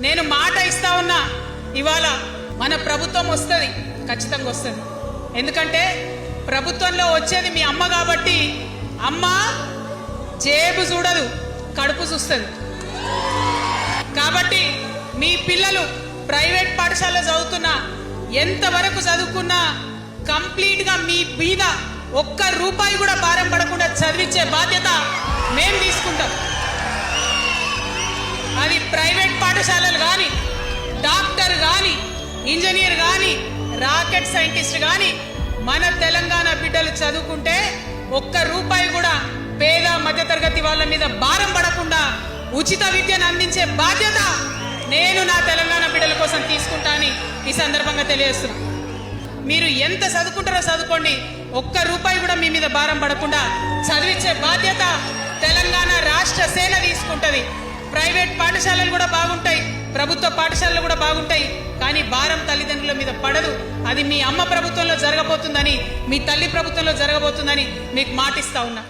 నేను మాట ఇస్తా ఉన్నా, ఇవాళ మన ప్రభుత్వం వస్తుంది, ఖచ్చితంగా వస్తుంది. ఎందుకంటే ప్రభుత్వంలో వచ్చేది మీ అమ్మ కాబట్టి అమ్మ జేబు చూడదు, కడుపు చూస్తుంది. కాబట్టి మీ పిల్లలు ప్రైవేట్ పాఠశాలలో చదువుతున్నా, ఎంతవరకు చదువుకున్నా కంప్లీట్గా మీ మీద ఒక్క రూపాయి కూడా భారం పడకుండా చదివించే బాధ్యత మేము తీసుకుంటాం. అది ప్రైవేట్ పాఠశాలలు కానీ, డాక్టర్ కానీ, ఇంజనీర్ కానీ, రాకెట్ సైంటిస్ట్ కానీ మన తెలంగాణ బిడ్డలు చదువుకుంటే ఒక్క రూపాయి కూడా పేద మధ్యతరగతి వాళ్ళ మీద భారం పడకుండా ఉచిత విద్యను అందించే బాధ్యత నేను నా తెలంగాణ బిడ్డల కోసం తీసుకుంటా అని ఈ సందర్భంగా తెలియజేస్తున్నా. మీరు ఎంత చదువుకుంటారో చదువుకోండి, ఒక్క రూపాయి కూడా మీ మీద భారం పడకుండా చదివించే బాధ్యత తెలంగాణ రాష్ట్ర సేన తీసుకుంటది. ప్రైవేట్ పాఠశాలలు కూడా బాగుంటాయి, ప్రభుత్వ పాఠశాలలు కూడా బాగుంటాయి, కానీ భారం తల్లిదండ్రుల మీద పడదు. అది మీ అమ్మ ప్రభుత్వంలో జరగబోతుందని, మీ తల్లి ప్రభుత్వంలో జరగబోతుందని మీకు మాటిస్తా ఉన్నా.